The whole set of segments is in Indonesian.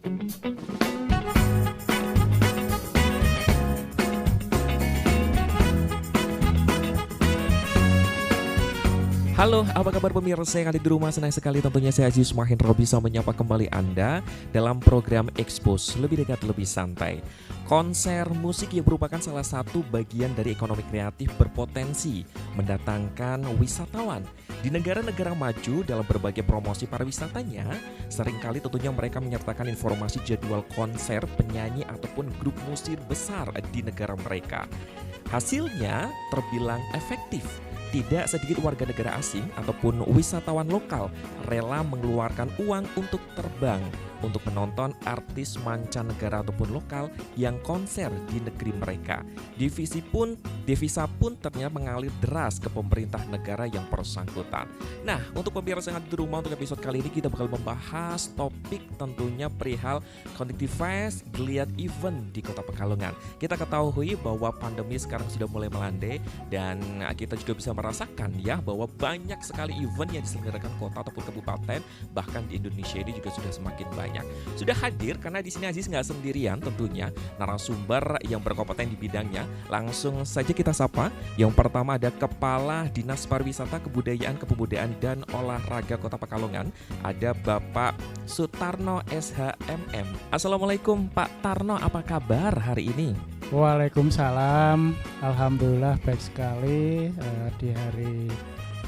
Halo, apa kabar pemirsa yang ada di rumah? Senang sekali tentunya saya Aziz Mahendra bisa menyapa kembali Anda dalam program Expose, lebih dekat, lebih santai. Konser musik yang merupakan salah satu bagian dari ekonomi kreatif berpotensi mendatangkan wisatawan. Di negara-negara maju dalam berbagai promosi pariwisatanya, seringkali tentunya mereka menyertakan informasi jadwal konser, penyanyi ataupun grup musik besar di negara mereka. Hasilnya terbilang efektif. Tidak sedikit warga negara asing ataupun wisatawan lokal rela mengeluarkan uang untuk terbang untuk menonton artis mancanegara ataupun lokal yang konser di negeri mereka. Devisa pun ternyata mengalir deras ke pemerintah negara yang bersangkutan. Nah, untuk pemirsa yang ada di rumah, untuk episode kali ini kita bakal membahas topik tentunya perihal Connectivize Geliat Event di Kota Pekalongan. Kita ketahui bahwa pandemi sekarang sudah mulai melandai dan kita juga bisa merasakan ya bahwa banyak sekali event yang diselenggarakan kota ataupun kabupaten, bahkan di Indonesia ini juga sudah semakin banyak. Sudah hadir karena di sini Aziz nggak sendirian tentunya, narasumber yang berkompeten di bidangnya. Langsung saja kita sapa. Yang pertama ada Kepala Dinas Pariwisata, Kebudayaan, Kepemudaan dan Olahraga Kota Pekalongan, ada Bapak Sutarno SHMM. Assalamualaikum Pak Tarno, apa kabar hari ini? Waalaikumsalam, alhamdulillah baik sekali. Di hari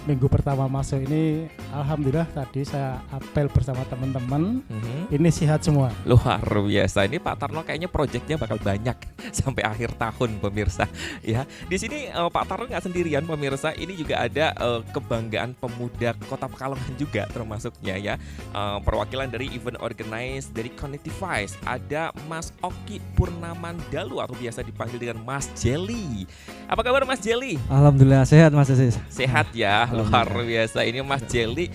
minggu pertama masuk ini, alhamdulillah tadi saya apel bersama teman-teman, ini sehat semua. Luar biasa, ini Pak Tarno kayaknya proyeknya bakal banyak sampai akhir tahun pemirsa. Ya, di sini Pak Tarno nggak sendirian pemirsa, ini juga ada kebanggaan pemuda Kota Pekalongan juga termasuknya ya. Perwakilan dari event organize dari Connectivize, ada Mas Oki Purnamandalu atau biasa dipanggil dengan Mas Jelly. Apa kabar Mas Jelly? Alhamdulillah sehat Mas Aziz. Sehat ya. Luar biasa, ini Mas Jelly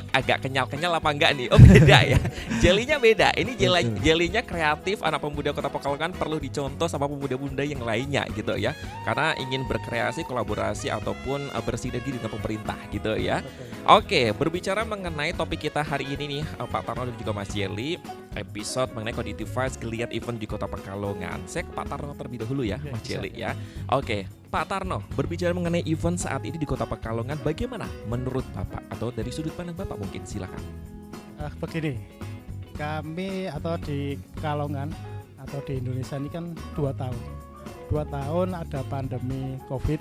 agak kenyal-kenyal apa enggak nih? Oh beda ya, jelinya beda. Ini jelinya kreatif, anak pemuda Kota Pekalongan perlu dicontoh sama pemuda-pemuda yang lainnya gitu ya. Karena ingin berkreasi, kolaborasi ataupun bersinergi dengan pemerintah gitu ya. Oke, berbicara mengenai topik kita hari ini nih Pak Tarno dan juga Mas Jelly, episode mengenai Connectivize Geliat Event di Kota Pekalongan. Saya ke Pak Tarno terlebih dahulu ya, Mas Jelly ya. Oke, Pak Tarno, berbicara mengenai event saat ini di Kota Pekalongan, bagaimana menurut Bapak atau dari sudut pandang Bapak mungkin, silakan. Begini, kami atau di Pekalongan atau di Indonesia ini kan 2 tahun. 2 tahun ada pandemi COVID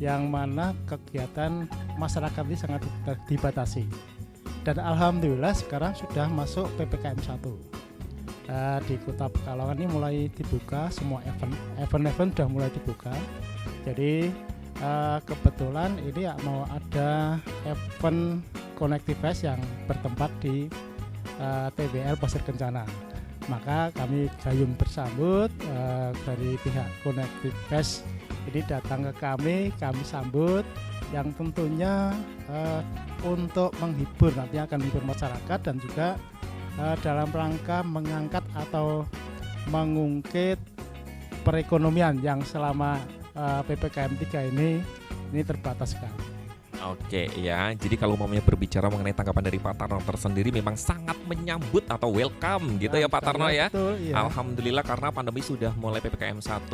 yang mana kegiatan masyarakat ini sangat dibatasi. Dan alhamdulillah sekarang sudah masuk PPKM 1. Di Kota Pekalongan ini mulai dibuka, semua event sudah mulai dibuka. Jadi kebetulan ini mau ada event Connectivize yang bertempat di TBL Pasir Kencana. Maka kami gayung bersambut dari pihak Connectivize ini datang ke kami sambut, yang tentunya untuk menghibur, nantinya akan menghibur masyarakat dan juga dalam rangka mengangkat atau mengungkit perekonomian yang selama PPKM 3 ini terbatas sekali. Oke ya, jadi kalau umpamanya berbicara mengenai tanggapan dari Pak Tarno tersendiri memang sangat menyambut atau welcome gitu ya Pak Tarno ya. Betul, iya. Alhamdulillah karena pandemi sudah mulai PPKM 1,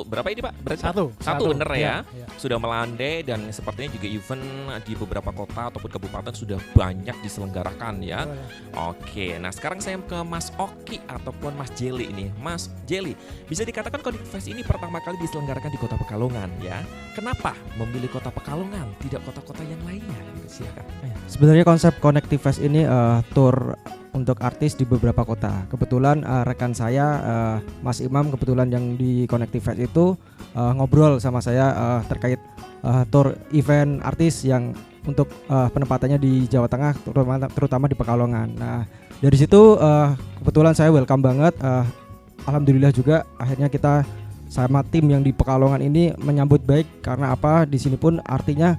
berapa ini Pak? Berarti Satu bener ya. Iya. Sudah melandai dan sepertinya juga event di beberapa kota ataupun kabupaten sudah banyak diselenggarakan ya. Oke, nah sekarang saya ke Mas Oki ataupun Mas Jelly ini. Mas Jelly, bisa dikatakan Connectivize ini pertama kali diselenggarakan di Kota Pekalongan ya. Kenapa memilih Kota Pekalongan, tidak kota-kota yang lainnya? Silakan. Sebenarnya konsep Connectivize ini tour untuk artis di beberapa kota. Kebetulan rekan saya Mas Imam kebetulan yang di Connectivize itu ngobrol sama saya terkait tour event artis yang untuk penempatannya di Jawa Tengah, terutama di Pekalongan. Nah dari situ kebetulan saya welcome banget. Alhamdulillah juga akhirnya kita sama tim yang di Pekalongan ini menyambut baik, karena apa, di sini pun artinya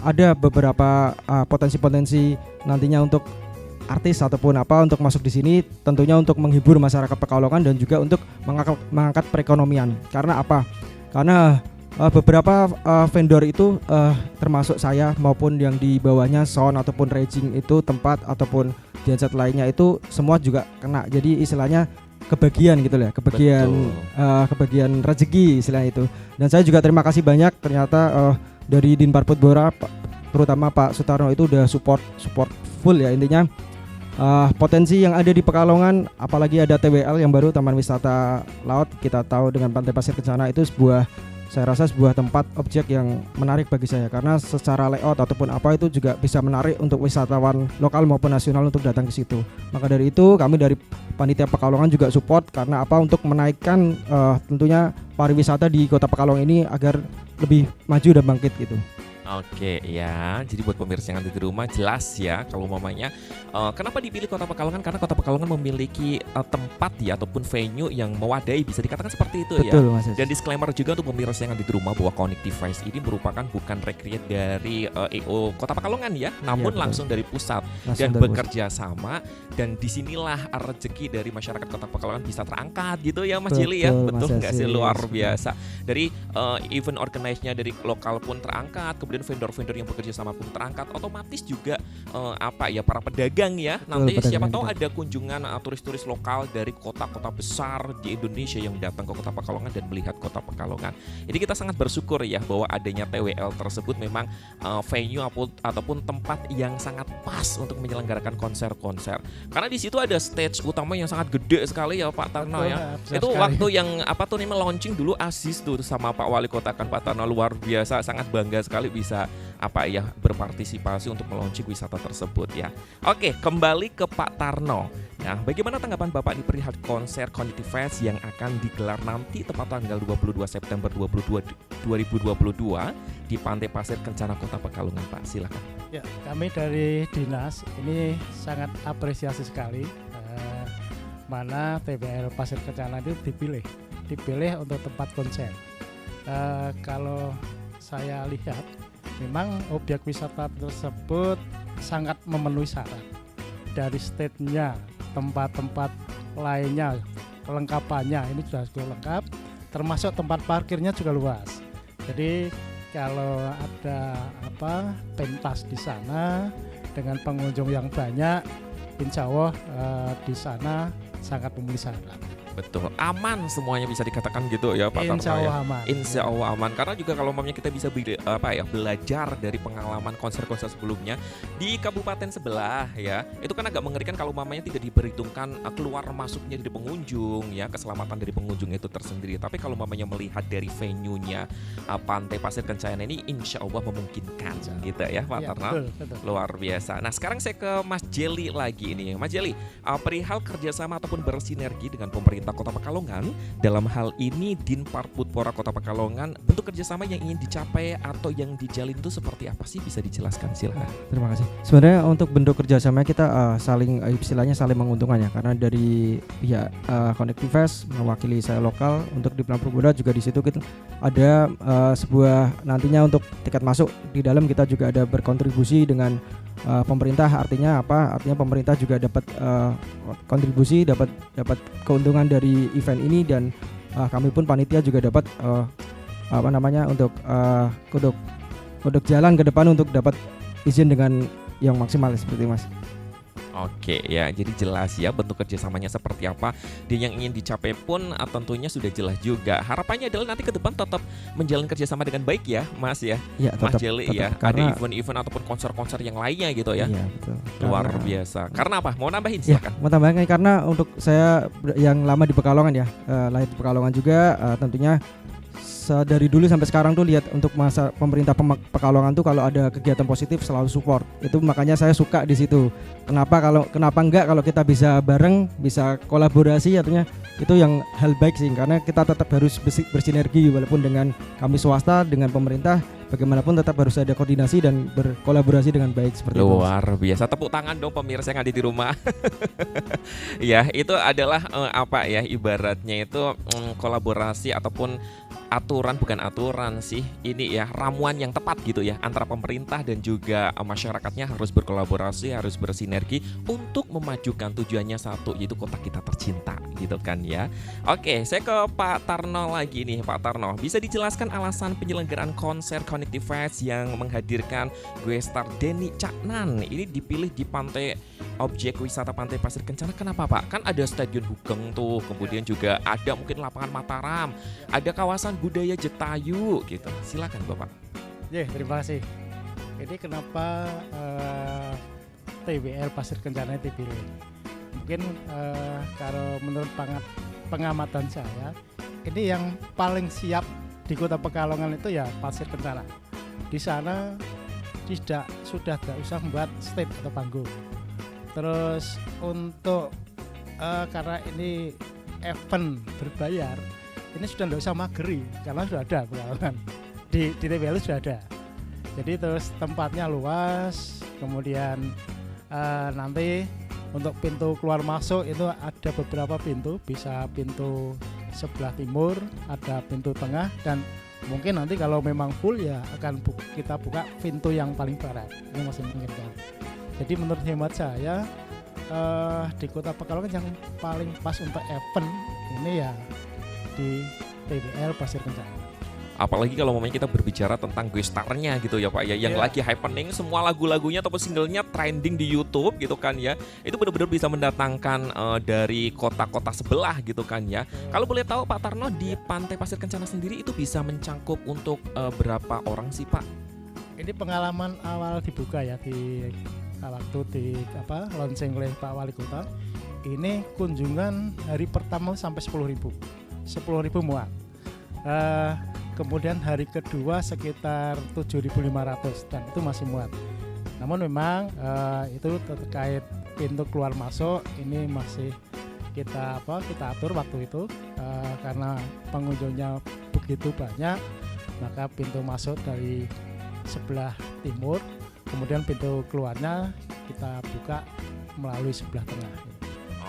ada beberapa potensi-potensi nantinya untuk artis ataupun apa untuk masuk di sini, tentunya untuk menghibur masyarakat Pekalongan dan juga untuk mengangkat perekonomian. Karena apa? Karena beberapa vendor itu termasuk saya maupun yang di bawahnya sound ataupun rigging itu tempat ataupun genset lainnya itu semua juga kena. Jadi istilahnya kebagian gitu ya, kebagian rezeki istilahnya itu. Dan saya juga terima kasih banyak ternyata dari Dinpar Putbora terutama Pak Sutarno itu udah support full ya intinya. Potensi yang ada di Pekalongan, apalagi ada TWL yang baru, Taman Wisata Laut, kita tahu dengan Pantai Pasir Kencana itu saya rasa sebuah tempat objek yang menarik bagi saya karena secara layout ataupun apa itu juga bisa menarik untuk wisatawan lokal maupun nasional untuk datang ke situ. Maka dari itu kami dari Panitia Pekalongan juga support karena apa untuk menaikkan tentunya pariwisata di Kota Pekalongan ini agar lebih maju dan bangkit gitu. Oke ya, jadi buat pemirsa yang ada di rumah jelas ya kalau mamanya kenapa dipilih Kota Pekalongan, karena Kota Pekalongan memiliki tempat ya ataupun venue yang mewadai, bisa dikatakan seperti itu. Betul, ya. Mas. Dan disclaimer juga untuk pemirsa yang ada di rumah bahwa Connective Voice ini merupakan bukan recreate dari EO Kota Pekalongan ya, namun langsung dari pusat dan bekerja sama, dan disinilah rezeki dari masyarakat Kota Pekalongan bisa terangkat gitu ya Mas Jeli ya, betul nggak sih, luar biasa. Dari event organize-nya dari lokal pun terangkat, kemudian vendor-vendor yang bekerja sama pun terangkat, otomatis juga para pedagang ya. Nanti siapa tahu ada kunjungan turis-turis lokal dari kota-kota besar di Indonesia yang datang ke Kota Pekalongan dan melihat Kota Pekalongan. Jadi kita sangat bersyukur ya bahwa adanya TWL tersebut memang venue ataupun tempat yang sangat pas untuk menyelenggarakan konser-konser. Karena di situ ada stage utama yang sangat gede sekali ya Pak Tarno ya. Itu sekali. Waktu yang launching dulu Aziz tuh sama Pak Wali Kota kan Pak Tarno, luar biasa, sangat bangga sekali bisa berpartisipasi untuk melaunching wisata tersebut ya. Oke, kembali ke Pak Tarno. Nah, bagaimana tanggapan Bapak di perihal konser Connective Fest yang akan digelar nanti tepat tanggal 22 September 2022 di Pantai Pasir Kencana Kota Pekalongan, Pak? Silakan. Ya, kami dari Dinas ini sangat apresiasi sekali mana TBL Pasir Kencana itu dipilih untuk tempat konser. Kalau saya lihat memang objek wisata tersebut sangat memenuhi syarat dari stage-nya, tempat-tempat lainnya, kelengkapannya ini sudah lengkap, termasuk tempat parkirnya juga luas. Jadi kalau ada pentas di sana dengan pengunjung yang banyak, insya Allah di sana sangat memenuhi syarat. Betul, aman semuanya bisa dikatakan gitu ya Pak Tarno. Insya Allah aman. Insya Allah aman. Karena juga kalau kita bisa belajar dari pengalaman konser-konser sebelumnya di kabupaten sebelah ya, itu kan agak mengerikan kalau tidak diperhitungkan keluar masuknya dari pengunjung ya, keselamatan dari pengunjung itu tersendiri. Tapi kalau melihat dari venue-nya Pantai Pasir Kencana ini, insya Allah memungkinkan gitu ya Pak Tarno. Betul. Luar biasa. Nah sekarang saya ke Mas Jeli lagi ini. Mas Jeli, perihal kerjasama ataupun bersinergi dengan pemerintah Kota Pekalongan, dalam hal ini Dinpar Putbora Kota Pekalongan, bentuk kerjasama yang ingin dicapai atau yang dijalin itu seperti apa sih, bisa dijelaskan? Silakan. Terima kasih. Sebenarnya untuk bentuk kerjasama kita saling menguntungkan ya, karena dari pihak Connective Fest mewakili saya lokal, untuk di Dinpar Putbora juga di situ kita ada sebuah nantinya untuk tiket masuk di dalam kita juga ada berkontribusi dengan pemerintah. Artinya pemerintah juga dapat kontribusi, dapat keuntungan dari event ini, dan kami pun panitia juga dapat untuk jalan ke depan untuk dapat izin dengan yang maksimal seperti Mas. Oke ya, jadi jelas ya bentuk kerjasamanya seperti apa, dan yang ingin dicapai pun tentunya sudah jelas juga. Harapannya adalah nanti ke depan tetap menjalin kerjasama dengan baik ya Mas ya, Mas Jeli ya. Ada event-event ataupun konser-konser yang lainnya gitu ya. Iya, betul. Luar biasa. Karena apa? Mau nambahin? Silakan. Mau tambahin karena untuk saya yang lama di Pekalongan ya, lahir di Pekalongan juga, tentunya dari dulu sampai sekarang tuh lihat untuk masa pemerintah Pekalongan tuh kalau ada kegiatan positif selalu support. Itu makanya saya suka di situ. Kenapa enggak kalau kita bisa bareng, bisa kolaborasi, artinya itu yang hal baik sih, karena kita tetap harus bersinergi walaupun dengan kami swasta, dengan pemerintah, bagaimanapun tetap harus ada koordinasi dan berkolaborasi dengan baik seperti itu. Luar biasa, tepuk tangan dong pemirsa yang ada di rumah. Ya, itu adalah ibaratnya itu kolaborasi ataupun aturan, bukan aturan sih, ini ya ramuan yang tepat gitu ya antara pemerintah dan juga masyarakatnya harus berkolaborasi, harus bersinergi untuk memajukan tujuannya satu, yaitu kota kita tercinta gitu kan ya. Oke, saya ke Pak Tarno lagi nih. Pak Tarno, bisa dijelaskan alasan penyelenggaraan konser Connective Fest yang menghadirkan gue star Denny Caknan ini dipilih di pantai objek wisata Pantai Pasir Kencana, kenapa Pak? Kan ada Stadion Hugeng tuh, kemudian juga ada mungkin lapangan Mataram, ada kawasan budaya Jetayu gitu. Silakan Bapak. Ya, terima kasih. Ini kenapa TBL Pasir Kencana dipilih? Mungkin kalau menurut pengamatan saya, ini yang paling siap di Kota Pekalongan itu ya Pasir Kencana. Di sana sudah tidak usah membuat stage atau panggung. Terus untuk karena ini event berbayar, ini sudah tidak usah mageri karena sudah ada Pekalongan di TBL sudah ada. Jadi terus tempatnya luas, kemudian nanti untuk pintu keluar masuk itu ada beberapa pintu, bisa pintu sebelah timur, ada pintu tengah, dan mungkin nanti kalau memang full ya akan kita buka pintu yang paling barat. Ini masih memungkinkan. Jadi menurut hemat saya di Kota Pekalongan yang paling pas untuk event ini ya di TBL Pasir Kencana. Apalagi kalau kita berbicara tentang gue starnya gitu ya Pak ya, yang lagi happening, semua lagu-lagunya ataupun singlenya trending di YouTube gitu kan ya, itu benar-benar bisa mendatangkan dari kota-kota sebelah gitu kan ya. Kalau boleh tahu Pak Tarno, di Pantai Pasir Kencana sendiri itu bisa mencangkup untuk berapa orang sih Pak? Ini pengalaman awal dibuka ya di waktu di launching oleh Pak Wali Kota. Ini kunjungan hari pertama sampai 10.000 muat. Kemudian hari kedua sekitar 7.500 dan itu masih muat. Namun memang itu terkait pintu keluar masuk ini masih kita atur waktu itu karena pengunjungnya begitu banyak, maka pintu masuk dari sebelah timur, kemudian pintu keluarnya kita buka melalui sebelah tengah.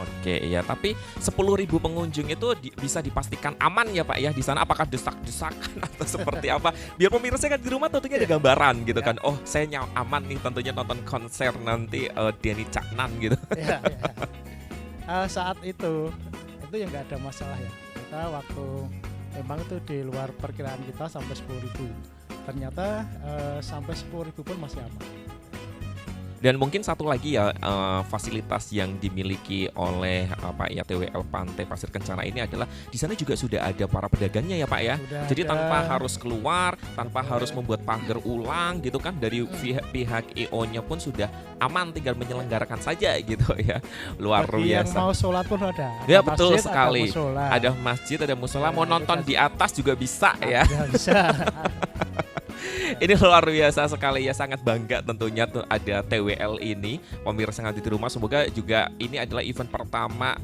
Oke ya, tapi 10.000 pengunjung itu bisa dipastikan aman ya Pak ya di sana, apakah desak-desakan atau seperti apa? Biar pemirsa kan di rumah tentunya ada gambaran gitu kan. Oh, saya aman nih tentunya nonton konser nanti Denny Caknan gitu. Ya. Saat itu ya nggak ada masalah ya. Kita waktu memang itu di luar perkiraan kita sampai 10.000. Ternyata sampai 10.000 pun masih aman. Dan mungkin satu lagi ya, fasilitas yang dimiliki oleh TWL Pantai Pasir Kencana ini adalah di sana juga sudah ada para pedagangnya ya Pak ya. Jadi tanpa harus keluar, tanpa harus membuat pagar ulang gitu kan, dari pihak EO-nya pun sudah aman, tinggal menyelenggarakan saja gitu ya. Luar bagi biasa. Yang mau sholat pun ada. Ya betul masjid, sekali. Ada masjid, ada musola. Mau nonton di atas juga bisa ya. Bisa. Ini luar biasa sekali ya, sangat bangga tentunya tuh ada TWL ini. Pemirsa yang ada di rumah, semoga juga ini adalah event pertama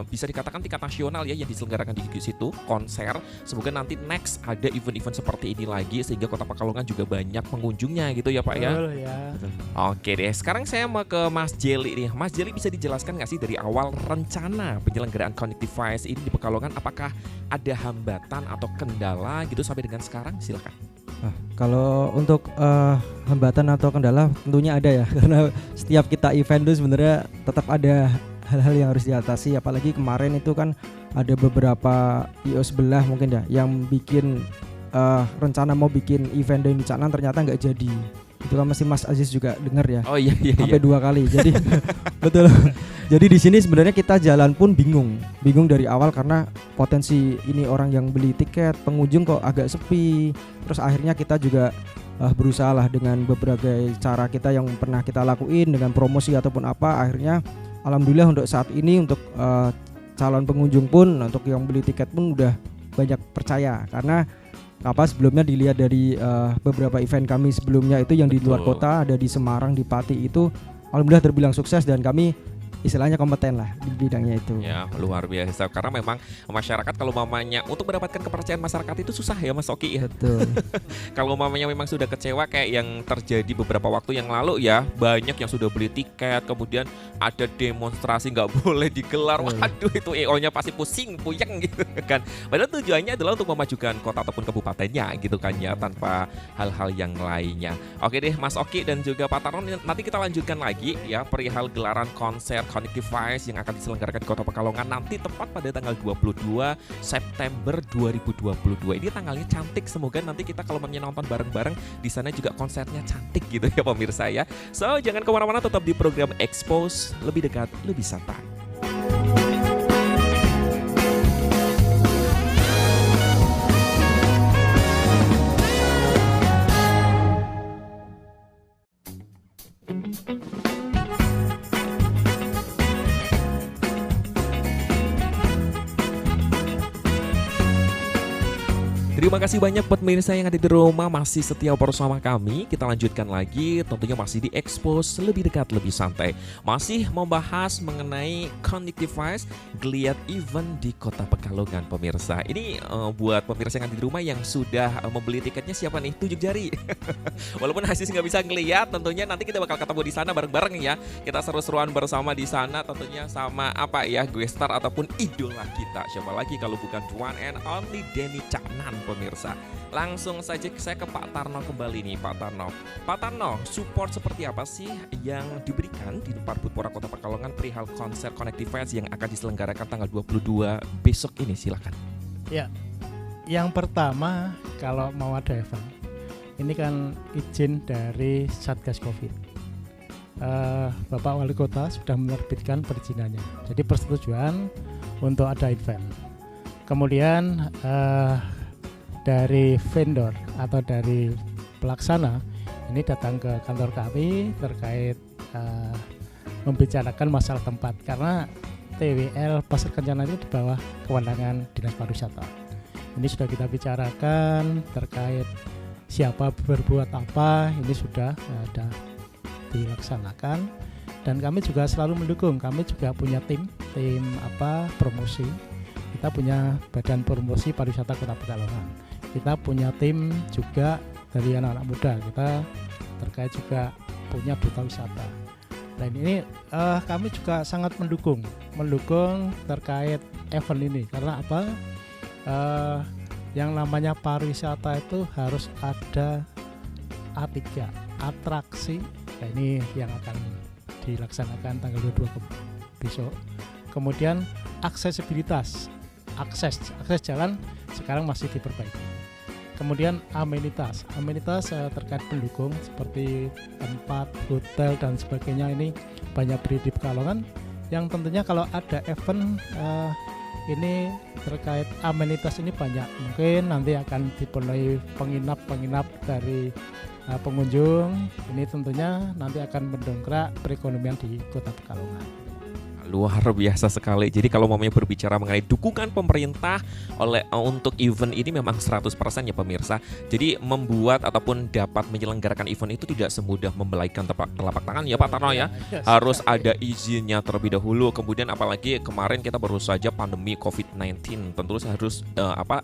bisa dikatakan tingkat nasional ya yang diselenggarakan di situ, konser. Semoga nanti next ada event-event seperti ini lagi sehingga Kota Pekalongan juga banyak pengunjungnya gitu ya Pak ya. Betul ya. Oke deh, sekarang saya mau ke Mas Jelly nih. Mas Jelly, bisa dijelaskan nggak sih dari awal rencana penyelenggaraan Connective Fest ini di Pekalongan, apakah ada hambatan atau kendala gitu sampai dengan sekarang? Silakan. Kalau untuk hambatan atau kendala tentunya ada ya, karena setiap kita event itu sebenarnya tetap ada hal-hal yang harus diatasi. Apalagi kemarin itu kan ada beberapa IO sebelah mungkin ya yang bikin rencana mau bikin event Denny Caknan ternyata nggak jadi. Itu kan masih Mas Aziz juga dengar ya. Oh iya. Sampai 2 kali. Jadi betul. Jadi di sini sebenarnya kita jalan pun bingung dari awal karena potensi ini orang yang beli tiket, pengunjung kok agak sepi. Terus akhirnya kita juga berusaha lah dengan beberapa cara kita yang pernah kita lakuin dengan promosi ataupun apa. Akhirnya alhamdulillah untuk saat ini untuk calon pengunjung pun, untuk yang beli tiket pun udah banyak percaya karena sebelumnya dilihat dari beberapa event kami sebelumnya itu yang di luar kota, ada di Semarang, di Pati, itu alhamdulillah terbilang sukses dan kami istilahnya kompeten lah di bidangnya itu. Ya, luar biasa. Karena memang masyarakat kalau mamanya untuk mendapatkan kepercayaan masyarakat itu susah ya Mas Oki ya. Betul. Kalau mamanya memang sudah kecewa kayak yang terjadi beberapa waktu yang lalu ya, banyak yang sudah beli tiket, kemudian ada demonstrasi nggak boleh digelar. Waduh, itu EO-nya pasti pusing, puyeng gitu kan. Padahal tujuannya adalah untuk memajukan kota ataupun kabupatennya gitu kan ya, tanpa hal-hal yang lainnya. Oke deh Mas Oki dan juga Pak Tarno, nanti kita lanjutkan lagi ya perihal gelaran konser Connectivize yang akan diselenggarakan di Kota Pekalongan nanti tepat pada tanggal 22 September 2022. Ini tanggalnya cantik, semoga nanti kita kalau mau nonton bareng-bareng di sana juga konsernya cantik gitu ya pemirsa ya. So jangan kemana-mana, tetap di program Expose, lebih dekat, lebih santai. Terima kasih banyak buat pemirsa yang ada di rumah masih setia bersama kami. Kita lanjutkan lagi, tentunya masih di Expose, lebih dekat, lebih santai. Masih membahas mengenai Connectivize, geliat event di Kota Pekalongan pemirsa. Ini buat pemirsa yang ada di rumah yang sudah membeli tiketnya siapa nih? Tunjuk jari. Walaupun Aziz nggak bisa ngeliat, tentunya nanti kita bakal ketemu di sana bareng-bareng ya. Kita seru-seruan bersama di sana, tentunya sama apa ya, gue star ataupun idola kita. Siapa lagi kalau bukan one and only Denny Caknan pemirsa. Langsung saja saya ke Pak Tarno kembali nih Pak Tarno. Pak Tarno, support seperti apa sih yang diberikan di depan Budpora Kota Pekalongan perihal konser Connectivize yang akan diselenggarakan tanggal 22 besok ini, silakan. Ya, yang pertama kalau mau ada event, ini kan izin dari Satgas Covid. Bapak Wali Kota sudah menerbitkan perizinannya, jadi persetujuan untuk ada event. Kemudian dari vendor atau dari pelaksana ini datang ke kantor kami terkait membicarakan masalah tempat, karena TWL Pasar Kencana itu di bawah kewenangan Dinas Pariwisata. Ini sudah kita bicarakan terkait siapa berbuat apa, ini sudah ada dilaksanakan, dan kami juga selalu mendukung. Kami juga punya tim promosi. Kita punya Badan Promosi Pariwisata Kota Pekalongan. Kita punya tim juga dari anak-anak muda. Kita terkait juga punya duta wisata. Dan ini kami juga sangat mendukung terkait event ini, karena apa? Yang namanya pariwisata itu harus ada A3, atraksi. Nah, ini yang akan dilaksanakan tanggal 22 besok. Kemudian aksesibilitas, akses jalan sekarang masih diperbaiki. Kemudian amenitas terkait pendukung seperti tempat, hotel dan sebagainya, ini banyak beri di Pekalongan. Yang tentunya kalau ada event ini terkait amenitas ini banyak, mungkin nanti akan dipenuhi penginap dari pengunjung. Ini tentunya nanti akan mendongkrak perekonomian di Kota Pekalongan. Luar biasa sekali. Jadi kalau mamanya berbicara mengenai dukungan pemerintah untuk event ini memang 100% ya pemirsa. Jadi membuat ataupun dapat menyelenggarakan event itu tidak semudah membelaikan telapak tangan ya Pak Tarno ya. Harus ada izinnya terlebih dahulu. Kemudian apalagi kemarin kita baru saja pandemi COVID-19, tentu harus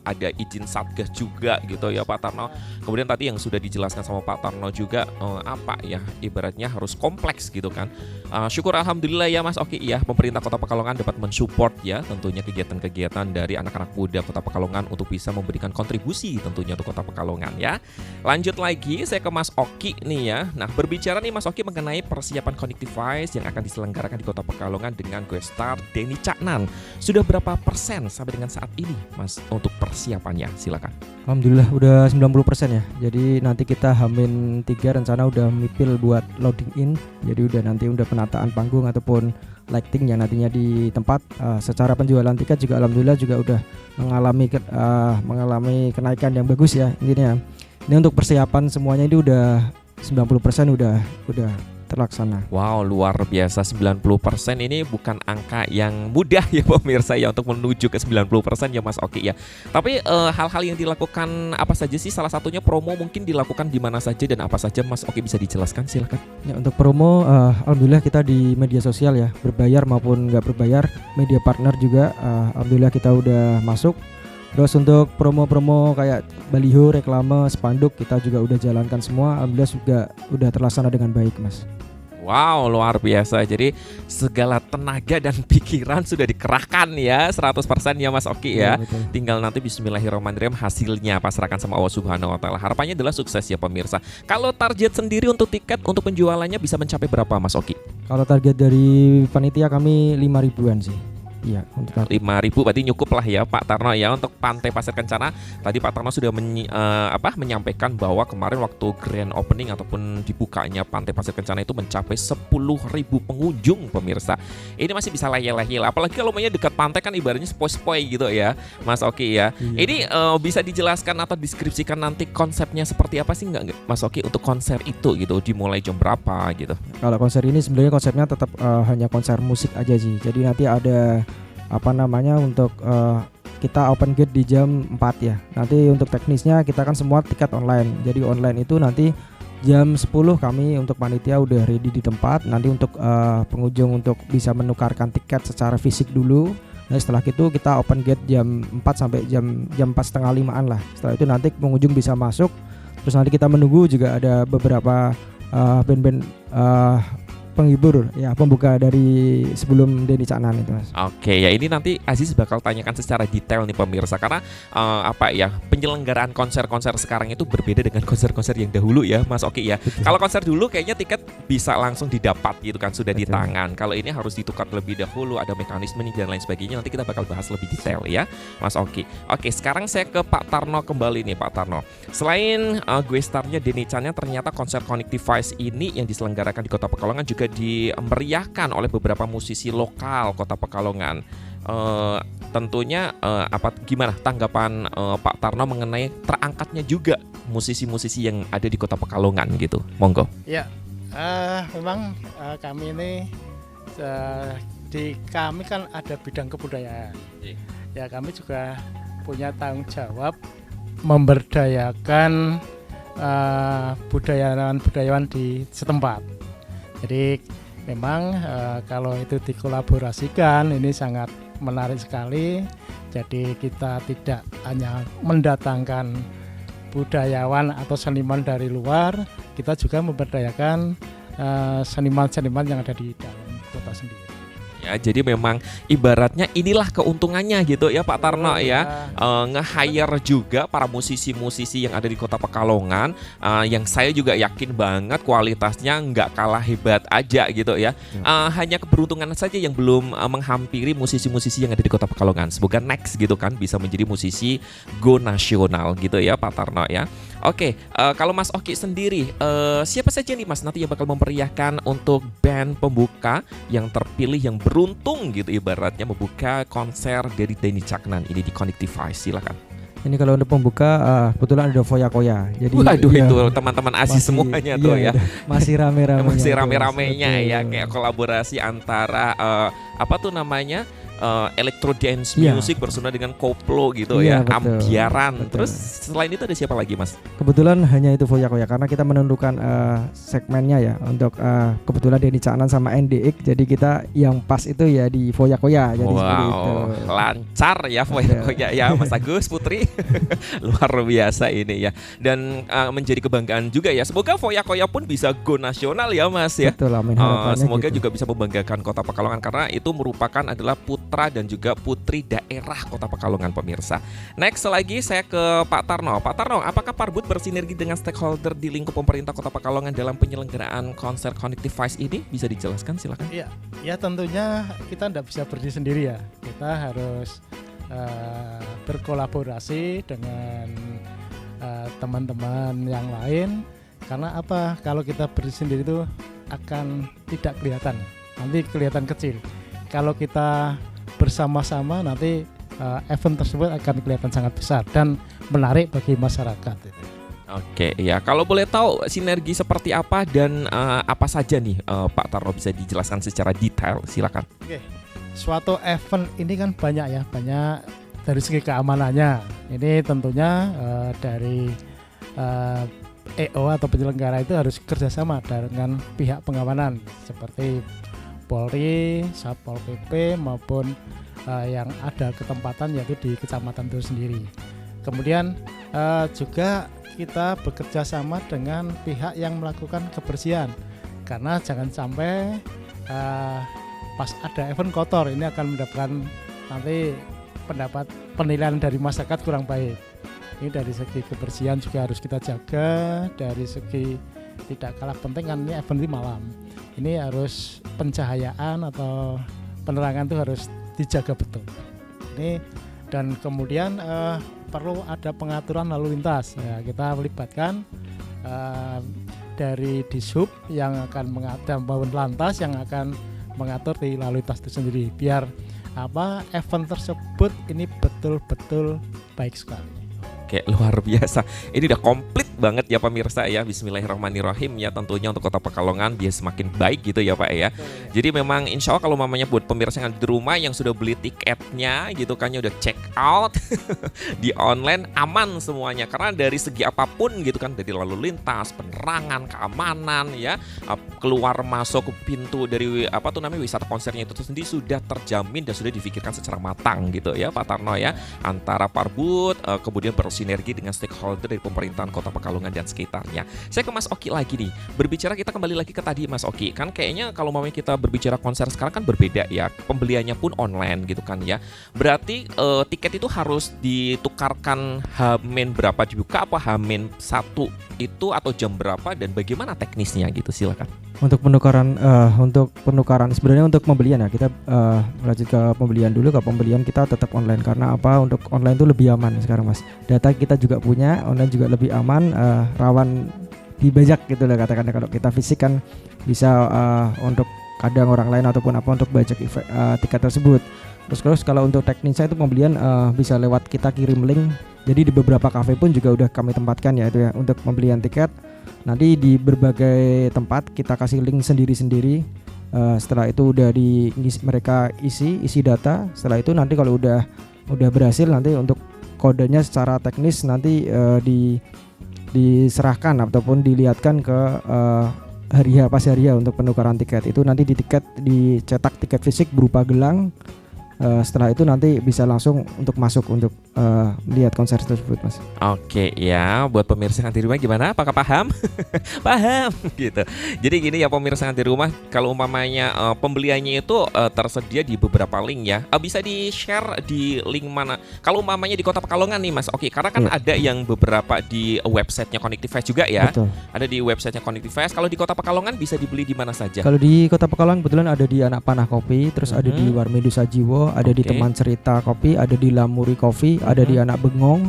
ada izin Satgas juga gitu ya Pak Tarno. Kemudian tadi yang sudah dijelaskan sama Pak Tarno juga ibaratnya harus kompleks gitu kan. Syukur alhamdulillah ya Mas Oki ya, pemerintah Kota Pekalongan dapat mensupport ya tentunya kegiatan-kegiatan dari anak-anak muda Kota Pekalongan untuk bisa memberikan kontribusi tentunya untuk Kota Pekalongan ya. Lanjut lagi saya ke Mas Oki nih ya. Nah, berbicara nih Mas Oki mengenai persiapan Connectivize yang akan diselenggarakan di Kota Pekalongan dengan guest star Denny Caknan. Sudah berapa persen sampai dengan saat ini Mas untuk persiapannya? Silakan. Alhamdulillah udah 90% ya. Jadi nanti kita H-3 rencana udah mipil buat loading in. Jadi udah penataan panggung ataupun lighting yang nantinya di tempat. Secara penjualan tiket juga alhamdulillah juga udah mengalami kenaikan yang bagus ya intinya. Ini untuk persiapan semuanya ini udah 90% udah terlaksana. Wow, luar biasa. 90% ini bukan angka yang mudah ya pemirsa ya untuk menuju ke 90% ya Mas Oki ya. Tapi hal-hal yang dilakukan apa saja sih? Salah satunya promo mungkin dilakukan di mana saja dan apa saja Mas Oki bisa dijelaskan, silakan. Ya, untuk promo alhamdulillah kita di media sosial ya, berbayar maupun nggak berbayar, media partner juga alhamdulillah kita udah masuk. Terus untuk promo-promo kayak baliho, reklame, spanduk kita juga udah jalankan semua. Alhamdulillah juga udah terlaksana dengan baik, Mas. Wow, luar biasa. Jadi segala tenaga dan pikiran sudah dikerahkan ya 100% ya Mas Oki ya. Betul. Tinggal nanti bismillahirrahmanirrahim hasilnya pasrahkan sama Allah Subhanahu wa taala. Harapannya adalah sukses ya pemirsa. Kalau target sendiri untuk tiket untuk penjualannya bisa mencapai berapa Mas Oki? Kalau target dari panitia kami 5.000-an sih. Iya, untuk 5.000 berarti cukup lah ya Pak Tarno ya untuk Pantai Pasir Kencana. Tadi Pak Tarno sudah menyampaikan bahwa kemarin waktu grand opening ataupun dibukanya Pantai Pasir Kencana itu mencapai 10.000 pengunjung pemirsa. Ini masih bisa layel-layel. Apalagi kalau mainnya dekat pantai kan ibaratnya sepoi-sepoi gitu ya Mas Oki ya. Iya. Ini bisa dijelaskan atau deskripsikan nanti konsepnya seperti apa sih nggak Mas Oki untuk konser itu gitu, dimulai jam berapa gitu? Kalau konser ini sebenarnya konsepnya tetap hanya konser musik aja sih. Jadi nanti ada untuk kita open gate di jam 4 ya. Nanti untuk teknisnya kita kan semua tiket online. Jadi online itu nanti jam 10 kami untuk panitia udah ready di tempat. Nanti untuk pengunjung untuk bisa menukarkan tiket secara fisik dulu. Nah setelah itu kita open gate jam 4 sampai jam 4:30-an lah. Setelah itu nanti pengunjung bisa masuk. Terus nanti kita menunggu juga ada beberapa band-band penghibur ya, pembuka dari sebelum Denny Caknan itu Mas. Oke ya, ini nanti Aziz bakal tanyakan secara detail nih pemirsa, karena penyelenggaraan konser-konser sekarang itu berbeda dengan konser-konser yang dahulu ya Mas Oki ya. Kalau konser dulu kayaknya tiket bisa langsung didapat gitu kan, sudah di tangan. Kalau ini harus ditukar lebih dahulu, ada mekanisme nih dan lain sebagainya. Nanti kita bakal bahas lebih detail ya Mas Oki. Oke, sekarang saya ke Pak Tarno kembali nih Pak Tarno. Selain gue starnya Denny Caknan, ternyata konser Connect Device ini yang diselenggarakan di Kota Pekalongan juga dimeriahkan oleh beberapa musisi lokal Kota Pekalongan. Tentunya gimana tanggapan Pak Tarno mengenai terangkatnya juga musisi-musisi yang ada di Kota Pekalongan gitu? Monggo. Ya, memang kami ini di kami kan ada bidang kebudayaan. Ya, kami juga punya tanggung jawab memberdayakan budayawan di setempat. Jadi memang kalau itu dikolaborasikan ini sangat menarik sekali. Jadi kita tidak hanya mendatangkan budayawan atau seniman dari luar, kita juga memberdayakan seniman-seniman yang ada di dalam kota sendiri. Ya, jadi memang ibaratnya inilah keuntungannya gitu ya Pak Tarno ya, nge-hire juga para musisi-musisi yang ada di Kota Pekalongan, yang saya juga yakin banget kualitasnya nggak kalah hebat aja gitu ya. Hanya keberuntungan saja yang belum menghampiri musisi-musisi yang ada di Kota Pekalongan. Semoga next gitu kan bisa menjadi musisi go nasional gitu ya Pak Tarno ya. Oke, kalau Mas Oki sendiri, siapa saja nih Mas nanti yang bakal memeriahkan untuk band pembuka yang terpilih, yang beruntung gitu ibaratnya membuka konser dari Denny Caknan ini di Connect Device? Silakan. Ini kalau untuk pembuka kebetulan ada Foya Koya. Jadi waduh ya, itu teman-teman Aziz semuanya tuh ya. Masih rame-ramenya. Masih rame-ramenya ya, kayak kolaborasi antara electro dance music bersama dengan koplo gitu ya, betul, ambiaran. betul. Terus selain itu ada siapa lagi Mas? Kebetulan hanya itu Foya Koya karena kita menentukan segmennya ya untuk kebetulan Denny Caknan sama NDX, jadi kita yang pas itu ya di Foya Koya. Jadi seperti itu. Lancar ya Foya Koya ya Mas Agus Putri. Luar biasa ini ya. Dan menjadi kebanggaan juga ya. Semoga Foya Koya pun bisa go nasional ya Mas ya. Betul, amin, semoga gitu. juga bisa membanggakan Kota Pekalongan karena itu merupakan adalah putra dan juga putri daerah Kota Pekalongan pemirsa. Next lagi saya ke Pak Tarno. Pak Tarno, apakah Parbud bersinergi dengan stakeholder di lingkup pemerintah Kota Pekalongan dalam penyelenggaraan konser Connect Device ini? Bisa dijelaskan silakan. Iya, ya tentunya kita tidak bisa berdiri sendiri ya. Kita harus berkolaborasi dengan teman-teman yang lain. Karena apa? Kalau kita berdiri sendiri itu akan tidak kelihatan. Nanti kelihatan kecil. Kalau kita bersama-sama nanti event tersebut akan kelihatan sangat besar dan menarik bagi masyarakat itu. Oke, ya kalau boleh tahu sinergi seperti apa dan apa saja nih Pak Tarno, bisa dijelaskan secara detail, silakan. Oke, suatu event ini kan banyak dari segi keamanannya. Ini tentunya dari EO atau penyelenggara itu harus kerjasama dengan pihak pengamanan seperti Polri, Satpol PP maupun yang ada ketempatan yaitu di kecamatan itu sendiri. Kemudian juga kita bekerja sama dengan pihak yang melakukan kebersihan, karena jangan sampai pas ada event kotor ini akan mendapatkan nanti penilaian dari masyarakat kurang baik. Ini dari segi kebersihan juga harus kita jaga. Dari segi tidak kalah penting kan ini event di malam, ini harus pencahayaan atau penerangan itu harus dijaga betul. Ini dan kemudian perlu ada pengaturan lalu lintas. Ya, kita melibatkan dari Dishub yang akan mengatur, bangun lantas yang akan mengatur di lalu lintas itu sendiri, biar event tersebut ini betul-betul baik sekali. Oke, luar biasa. Ini udah komplit banget ya pemirsa ya. Bismillahirrahmanirrahim ya, tentunya untuk Kota Pekalongan biar semakin baik gitu ya Pak ya. Jadi memang insya Allah kalau mamanya buat pemirsa yang di rumah yang sudah beli tiketnya gitu kan, udah check out di online, aman semuanya. Karena dari segi apapun gitu kan, dari lalu lintas, penerangan, keamanan ya, keluar masuk pintu dari wisata konsernya itu sendiri sudah terjamin dan sudah difikirkan secara matang gitu ya Pak Tarno ya. Antara Parbud kemudian bersinergi dengan stakeholder dari pemerintahan Kota Pekalongan dan sekitarnya. Saya ke Mas Oki lagi nih. Berbicara, kita kembali lagi ke tadi Mas Oki. Kan kayaknya kalau mamanya kita berbicara konser sekarang kan berbeda ya. Pembeliannya pun online gitu kan ya. Berarti tiket itu harus ditukarkan H-min berapa dibuka, apa H-min 1 itu, atau jam berapa, dan bagaimana teknisnya gitu, silakan. Untuk penukaran sebenarnya untuk pembelian ya, kita lanjut ke pembelian dulu. Ke pembelian kita tetap online, karena apa? Untuk online itu lebih aman sekarang Mas. Data kita juga punya, online juga lebih aman, rawan dibajak gitu lah katakan. Kalau kita fisik kan bisa untuk kadang orang lain ataupun apa untuk bajak tiket tersebut. Terus kalau untuk teknisnya itu pembelian bisa lewat kita kirim link. Jadi di beberapa kafe pun juga udah kami tempatkan ya itu ya untuk pembelian tiket. Nanti di berbagai tempat kita kasih link sendiri-sendiri. Setelah itu udah mereka isi data. Setelah itu nanti kalau udah berhasil, nanti untuk kodenya secara teknis nanti diserahkan ataupun dilihatkan ke hari H untuk penukaran tiket. Itu nanti dicetak tiket fisik berupa gelang. Setelah itu nanti bisa langsung untuk masuk untuk lihat konser tersebut Mas. Oke ya, buat pemirsa yang di rumah gimana? Apakah paham? Paham gitu. Jadi gini ya pemirsa yang di rumah, kalau umpamanya pembeliannya itu tersedia di beberapa link ya, bisa di-share di link mana? Kalau umpamanya di Kota Pekalongan nih Mas, oke, karena kan ada yang beberapa di websitenya Connectivize juga ya. Betul. Ada di websitenya Connectivize. Kalau di Kota Pekalongan bisa dibeli di mana saja? Kalau di Kota Pekalongan kebetulan ada di Anak Panah Kopi, terus ada di Warmedu Sajiwo, ada di Teman Cerita Kopi, ada di Lamuri Coffee, ada di Anak Bengong.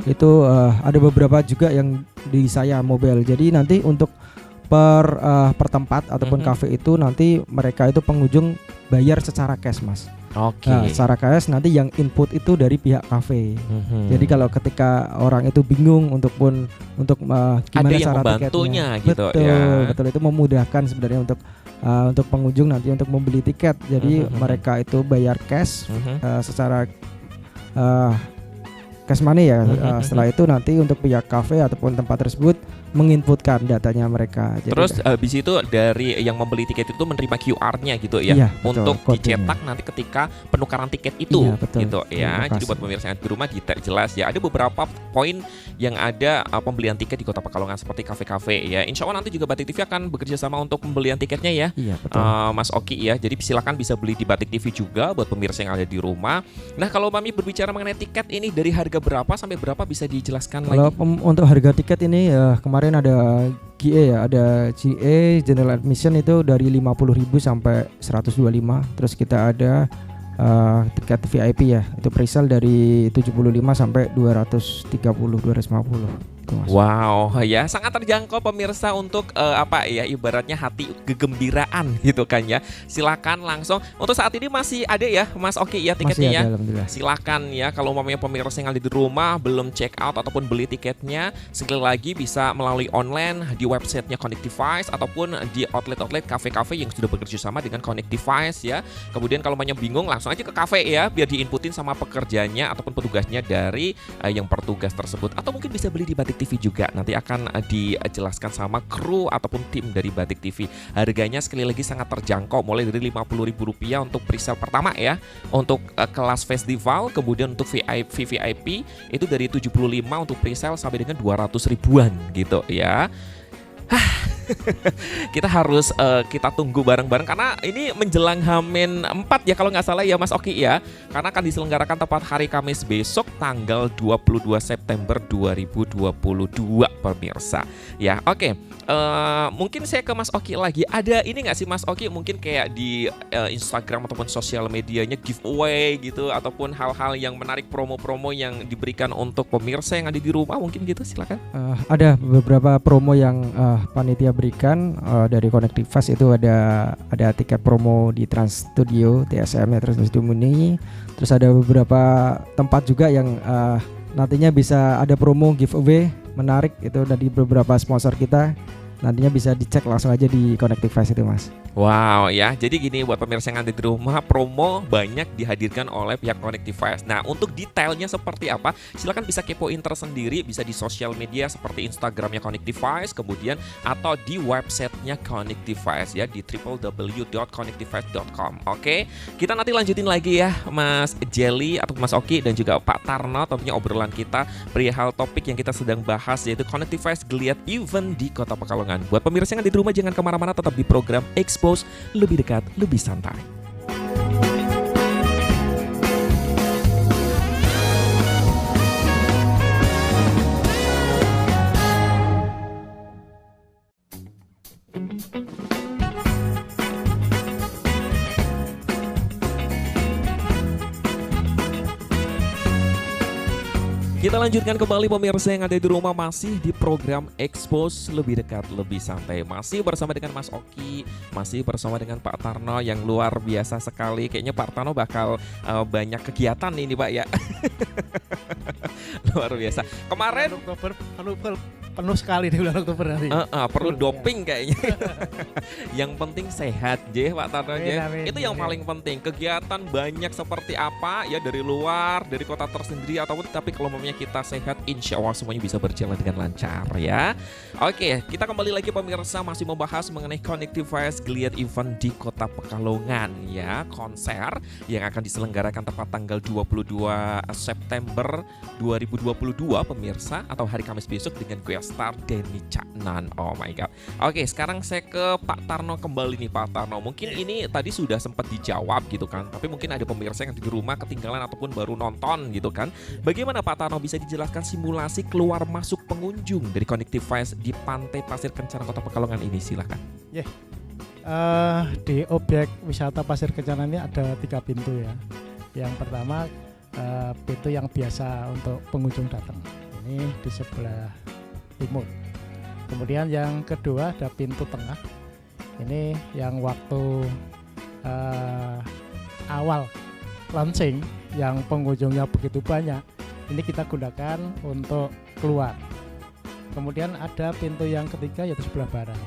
Itu ada beberapa juga yang di saya mobile. Jadi nanti untuk per tempat ataupun kafe itu nanti mereka itu pengunjung bayar secara cash Mas. Oke. Nah, secara cash nanti yang input itu dari pihak kafe. Jadi kalau ketika orang itu bingung untuk gimana ada yang cara membantunya tiketnya, gitu betul itu memudahkan sebenarnya untuk pengunjung nanti untuk membeli tiket. Jadi mereka itu bayar cash secara cash money ya. Setelah itu nanti untuk pihak kafe ataupun tempat tersebut menginputkan datanya mereka. Jadi terus habis itu dari yang membeli tiket itu menerima QR-nya gitu ya, iya, betul, untuk kodenya dicetak nanti ketika penukaran tiket itu, iya, betul, gitu ya. Jadi kasih. buat pemirsa yang di rumah jelas ya, ada beberapa poin yang ada pembelian tiket di Kota Pekalongan seperti kafe-kafe ya. Insya Allah nanti juga Batik TV akan bekerja sama untuk pembelian tiketnya ya, iya, betul. Mas Oki ya. Jadi silakan bisa beli di Batik TV juga buat pemirsa yang ada di rumah. Nah kalau Mami berbicara mengenai tiket ini, dari harga berapa sampai berapa bisa dijelaskan Kalau lagi? untuk harga tiket ini kemarin ada GA ya, ada GA General Admission itu dari 50.000 sampai 125. Terus kita ada tiket VIP ya, itu presale dari 75 sampai 230 250. Wow, ya sangat terjangkau pemirsa untuk apa ya ibaratnya hati kegembiraan gitu kan ya. Silakan langsung. Untuk saat ini masih ada ya Mas Oki ya tiketnya ya. Silakan ya kalau umpamanya pemirsa yang ada di rumah belum check out ataupun beli tiketnya, sekali lagi bisa melalui online di websitenya Connectivize ataupun di outlet-outlet kafe-kafe yang sudah bekerja sama dengan Connectivize ya. Kemudian kalau banyak bingung langsung aja ke kafe ya biar diinputin sama pekerjanya ataupun petugasnya dari yang bertugas tersebut. Atau mungkin bisa beli di Batik TV juga, nanti akan dijelaskan sama kru ataupun tim dari Batik TV. Harganya sekali lagi sangat terjangkau, mulai dari Rp50.000 untuk presale pertama ya, untuk kelas festival. Kemudian untuk VIP itu dari 75 untuk presale sampai dengan 200 ribuan gitu ya. Kita harus kita tunggu bareng-bareng karena ini menjelang H-4 ya kalau nggak salah ya Mas Oki ya, karena akan diselenggarakan tepat hari Kamis besok tanggal 22 September 2022 pemirsa ya. Oke. Mungkin saya ke Mas Oki lagi. Ada ini nggak sih Mas Oki mungkin kayak di Instagram ataupun sosial medianya giveaway gitu ataupun hal-hal yang menarik, promo-promo yang diberikan untuk pemirsa yang ada di rumah mungkin gitu, silakan. Ada beberapa promo yang panitia berikan dari Connectivize. Itu ada tiket promo di Trans Studio TSM ya, Trans Studio Muni. Terus ada beberapa tempat juga yang nantinya bisa ada promo giveaway menarik itu dari beberapa sponsor kita. Nantinya bisa dicek langsung aja di Connectivize itu Mas. Wow ya, jadi gini buat pemirsa yang ada di rumah, promo banyak dihadirkan oleh pihak Connectivize. Nah untuk detailnya seperti apa, silakan bisa kepoin tersendiri, bisa di sosial media seperti Instagramnya Connectivize, kemudian atau di websitenya Connectivize ya di www.connectivize.com. Oke, kita nanti lanjutin lagi ya Mas Jelly atau Mas Oki dan juga Pak Tarno tentunya obrolan kita perihal topik yang kita sedang bahas, yaitu Connectivize Geliat Event di Kota Pekalongan. Buat pemirsa yang ada di rumah jangan kemana-mana, tetap di program Expose lebih dekat, lebih santai. Kita lanjutkan kembali pemirsa yang ada di rumah, masih di program Expose lebih dekat, lebih santai. Masih bersama dengan Mas Oki, masih bersama dengan Pak Tarno yang luar biasa sekali. Kayaknya Pak Tarno bakal banyak kegiatan ini Pak ya. Luar biasa. Kemarin Oktober penuh sekali di bulan Oktober nanti. Perlu doping kayaknya. Yang penting sehat je Pak Tarno je. Itu yang paling penting. Kegiatan banyak seperti apa ya, dari luar, dari kota tersendiri ataupun, tapi kalau memang kita sehat, insya Allah semuanya bisa berjalan dengan lancar ya. Oke, kita kembali lagi pemirsa, masih membahas mengenai Connectivize Geliat Event di Kota Pekalongan ya. Konser yang akan diselenggarakan tepat tanggal 22 September 2022 pemirsa, atau hari Kamis besok dengan guest star Denny Caknan. Oh my god. Oke, sekarang saya ke Pak Tarno kembali nih Pak Tarno. Mungkin ini tadi sudah sempat dijawab gitu kan, tapi mungkin ada pemirsa yang di rumah ketinggalan ataupun baru nonton gitu kan. Bagaimana Pak Tarno bisa dijelaskan simulasi keluar masuk pengunjung dari Connectivize di Pantai Pasir Kencana Kota Pekalongan ini, silahkan. Di objek wisata Pasir Kencana ini ada 3 pintu ya. Yang pertama pintu yang biasa untuk pengunjung datang, ini di sebelah timur. Kemudian yang kedua ada pintu tengah, ini yang waktu awal launching yang pengunjungnya begitu banyak, ini kita gunakan untuk keluar. Kemudian ada pintu yang ketiga yaitu sebelah barat.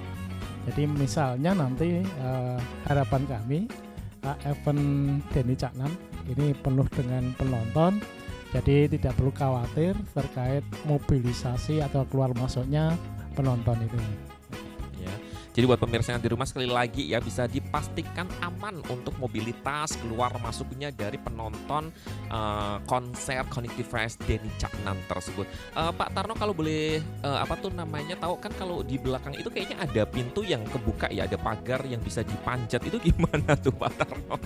Jadi misalnya nanti harapan kami event Denny Caknan ini penuh dengan penonton, jadi tidak perlu khawatir terkait mobilisasi atau keluar masuknya penonton itu. Jadi buat pemirsa yang di rumah, sekali lagi ya, bisa dipastikan aman untuk mobilitas keluar masuknya dari penonton konser Connectivize Denny Caknan tersebut. Pak Tarno kalau boleh apa tuh namanya, tahu kan kalau di belakang itu kayaknya ada pintu yang kebuka ya, ada pagar yang bisa dipanjat, itu gimana tuh Pak Tarno?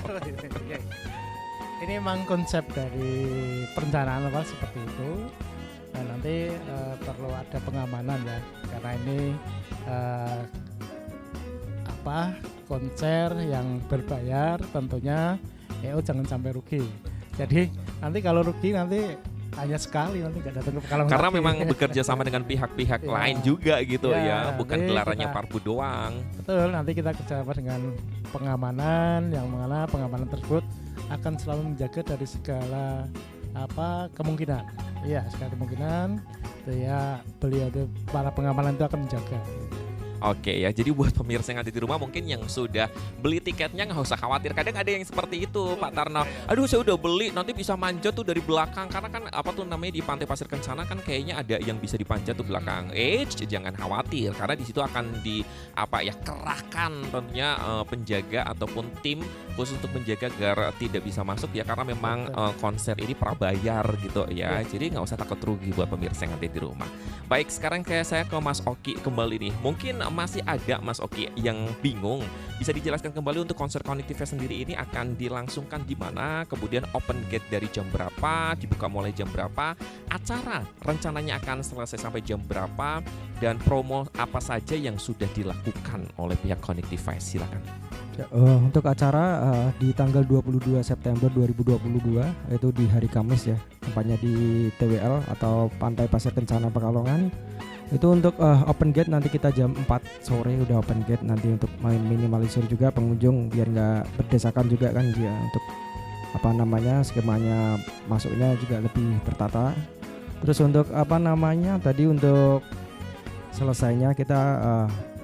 Ini memang konsep dari perencanaan apa seperti itu. Dan nanti perlu ada pengamanan ya, karena ini konser yang berbayar, tentunya jangan sampai rugi. Jadi nanti kalau rugi nanti hanya sekali nanti nggak datang ke Pekalongan. Karena lagi. memang bekerja sama dengan pihak-pihak Ya. lain juga gitu Ya, ya, bukan nanti gelarannya kita- Parbu doang. Betul, nanti kita kerjasama dengan pengamanan yang mana pengamanan tersebut akan selalu menjaga dari segala kemungkinan. Iya, segala kemungkinan. Itu ya beliau itu, para pengamanan itu akan menjaga. Oke ya, jadi buat pemirsa yang ada di rumah mungkin yang sudah beli tiketnya nggak usah khawatir. Kadang ada yang seperti itu, Pak Tarno. Aduh, saya udah beli, nanti bisa manjat tuh dari belakang. Karena kan namanya di Pantai Pasir Kencana kan kayaknya ada yang bisa dipanjat tuh belakang. Jangan khawatir, karena di situ akan kerahkan tentunya penjaga ataupun tim khusus untuk menjaga agar tidak bisa masuk ya. Karena memang konser ini prabayar gitu ya. Jadi nggak usah takut rugi buat pemirsa yang ada di rumah. Baik, sekarang saya ke Mas Oki kembali nih. Mungkin masih ada Mas Oki yang bingung, bisa dijelaskan kembali untuk konser Connective Fest sendiri ini akan dilangsungkan di mana, kemudian open gate dari jam berapa, dibuka mulai jam berapa, acara rencananya akan selesai sampai jam berapa, dan promo apa saja yang sudah dilakukan oleh pihak Connective Fest. Silakan. Ya, untuk acara di tanggal 22 September 2022 yaitu di hari Kamis ya, tempatnya di TWL atau Pantai Pasir Kencana Pekalongan. Itu untuk open gate nanti kita jam 4 sore udah open gate, nanti untuk minimalisir juga pengunjung biar nggak berdesakan juga kan dia, untuk skemanya masuknya juga lebih tertata. Terus untuk tadi untuk selesainya kita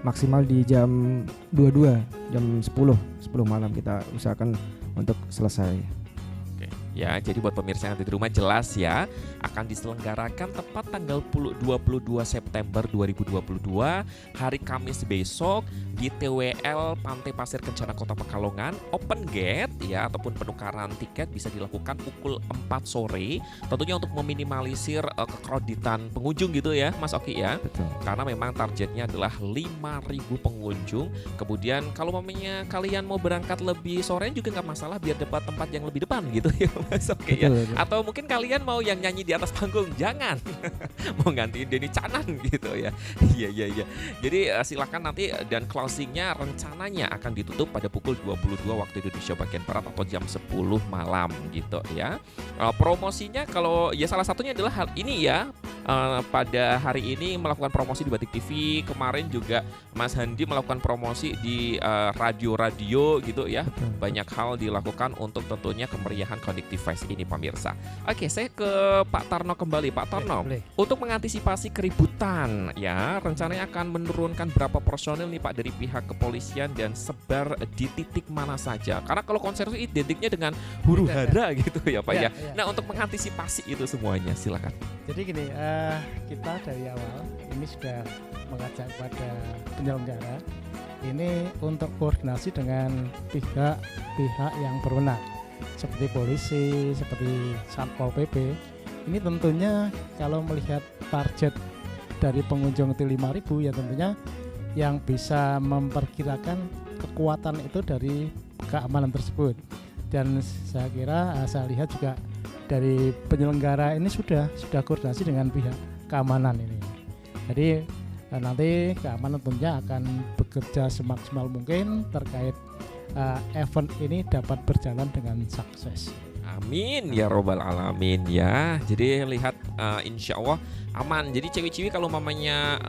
maksimal di jam 22, jam 10 malam kita usahakan untuk selesai. Ya, jadi buat pemirsa yang ada di rumah jelas ya, akan diselenggarakan tepat tanggal 22 September 2022 hari Kamis besok di TWL Pantai Pasir Kencana Kota Pekalongan. Open gate ya, ataupun penukaran tiket bisa dilakukan pukul 4 sore. Tentunya untuk meminimalisir kekroditan pengunjung gitu ya Mas Oki ya. Betul. Karena memang targetnya adalah 5.000 pengunjung. Kemudian kalau kalian mau berangkat lebih sore juga nggak masalah, biar dapat tempat yang lebih depan gitu ya Mas Oki ya. Betul. Atau mungkin kalian mau yang nyanyi di atas panggung, jangan. Mau gantiin Denny Canan gitu ya. Iya. Jadi silakan nanti, dan closingnya rencananya akan ditutup pada pukul 22 waktu Indonesia bagian Barat atau jam 10 malam gitu ya. Promosinya kalau ya salah satunya adalah hal ini ya. Pada hari ini melakukan promosi di Batik TV. Kemarin juga Mas Handi melakukan promosi di radio-radio gitu ya. Banyak hal dilakukan untuk tentunya kemeriahan Connective Fest ini pemirsa. Oke, saya ke Pak Tarno kembali. Pak Tarno, Boleh. untuk mengantisipasi keributan ya, rencananya akan menurunkan berapa personil nih Pak dari pihak kepolisian dan sebar di titik mana saja? Karena kalau konser itu identiknya dengan huru hara gitu ya Pak ya. Ya. Nah, untuk mengantisipasi itu semuanya silakan. Jadi gini, kita dari awal ini sudah mengajak kepada penyelenggara ini untuk koordinasi dengan pihak yang berwenang seperti polisi, seperti Satpol PP. Ini tentunya kalau melihat target dari pengunjung itu 5.000 ya, tentunya yang bisa memperkirakan kekuatan itu dari keamanan tersebut. Dan saya kira saya lihat juga dari penyelenggara ini sudah koordinasi dengan pihak keamanan ini. Jadi nanti keamanan tentunya akan bekerja semaksimal mungkin terkait event ini dapat berjalan dengan sukses. Amin ya robbal alamin ya. Jadi lihat insya Allah aman. Jadi cewek-cewek kalau mamanya